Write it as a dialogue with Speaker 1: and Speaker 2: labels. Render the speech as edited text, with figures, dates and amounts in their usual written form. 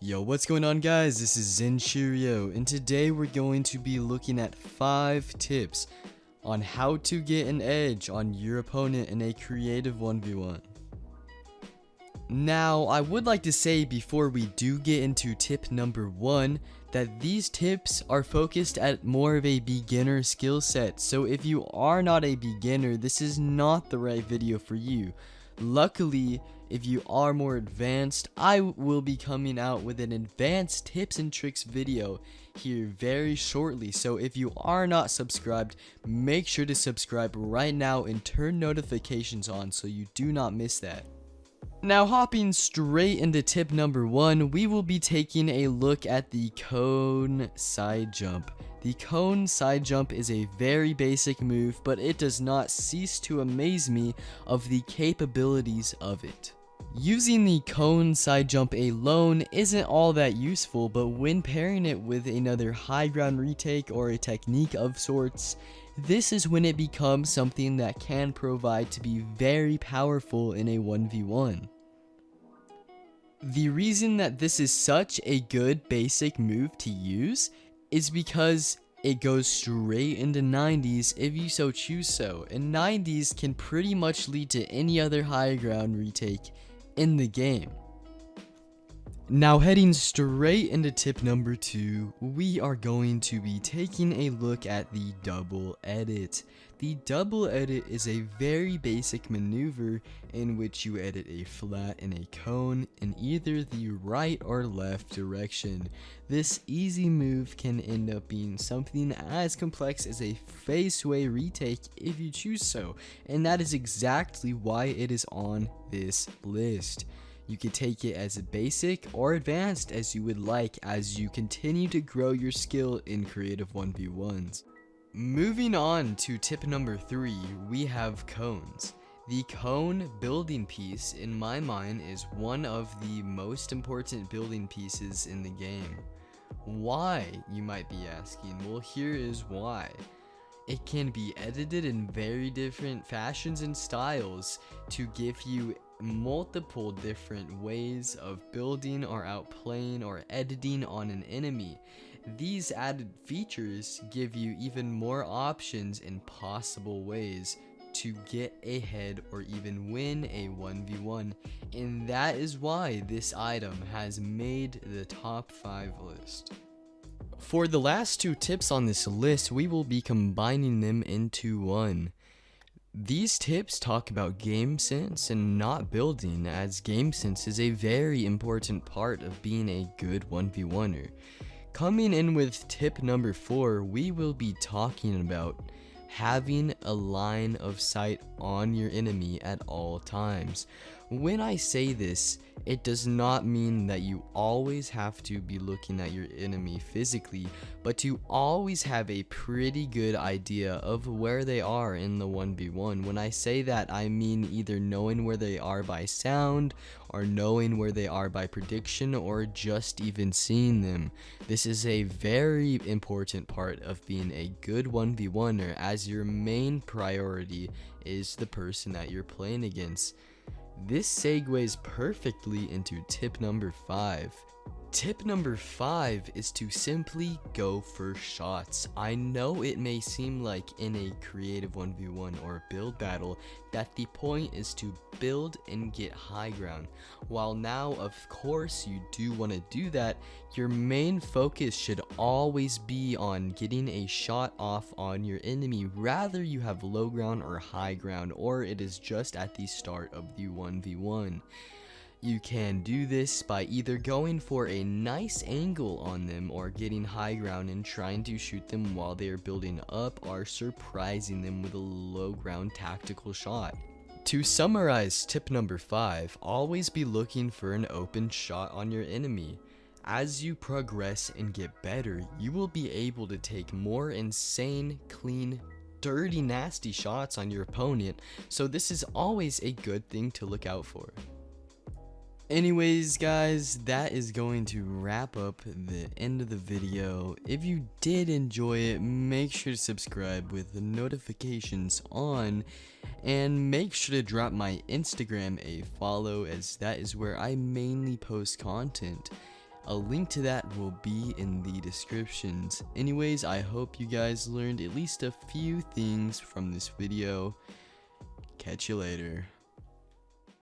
Speaker 1: Yo, what's going on guys? This is Zen Cheerio, and today we're going to be looking at 5 tips on how to get an edge on your opponent in a creative 1v1. Now, I would like to say before we do get into tip number 1 that these tips are focused at more of a beginner skill set, so if you are not a beginner, this is not the right video for you. Luckily, if you are more advanced, I will be coming out with an advanced tips and tricks video here very shortly. So if you are not subscribed, make sure to subscribe right now and turn notifications on so you do not miss that. Now, hopping straight into tip number 1, we will be taking a look at the cone side jump. The cone side jump is a very basic move, but it does not cease to amaze me of the capabilities of it. Using the cone side jump alone isn't all that useful, but when pairing it with another high ground retake or a technique of sorts, this is when it becomes something that can provide to be very powerful in a 1v1. The reason that this is such a good basic move to use is because it goes straight into 90s if you so choose so, and 90s can pretty much lead to any other high ground retake in the game. Now, heading straight into tip number 2, we are going to be taking a look at the double edit. The double edit is a very basic maneuver in which you edit a flat and a cone in either the right or left direction. This easy move can end up being something as complex as a face-away retake if you choose so, and that is exactly why it is on this list. You can take it as basic or advanced as you would like as you continue to grow your skill in creative 1v1s. Moving on to tip number 3, we have cones. The cone building piece, in my mind, is one of the most important building pieces in the game. Why, you might be asking? Well, here is why. It can be edited in very different fashions and styles to give you multiple different ways of building or outplaying or editing on an enemy. These added features give you even more options and possible ways to get ahead or even win a 1v1, and that is why this item has made the top 5 list. For the last 2 tips on this list, we will be combining them into one. These tips talk about game sense and not building, as game sense is a very important part of being a good 1v1er. Coming in with tip number 4, we will be talking about having a line of sight on your enemy at all times. When I say this, it does not mean that you always have to be looking at your enemy physically, but to always have a pretty good idea of where they are in the 1v1. When I say that, I mean either knowing where they are by sound, or knowing where they are by prediction, or just even seeing them. This is a very important part of being a good 1v1er, as your main priority is the person that you're playing against. This segues perfectly into tip number 5. Tip number 5 is to simply go for shots. I know it may seem like in a creative 1v1 or build battle that the point is to build and get high ground. While now, of course, you do want to do that, your main focus should always be on getting a shot off on your enemy, rather you have low ground or high ground, or it is just at the start of the 1v1. You can do this by either going for a nice angle on them or getting high ground and trying to shoot them while they are building up, or surprising them with a low ground tactical shot. To summarize tip number 5, always be looking for an open shot on your enemy. As you progress and get better, you will be able to take more insane, clean, dirty, nasty shots on your opponent, so this is always a good thing to look out for. Anyways guys, that is going to wrap up the end of the video. If you did enjoy it, make sure to subscribe with the notifications on, and make sure to drop my Instagram a follow, as that is where I mainly post content. A link to that will be in the descriptions. Anyways, I hope you guys learned at least a few things from this video. Catch you later.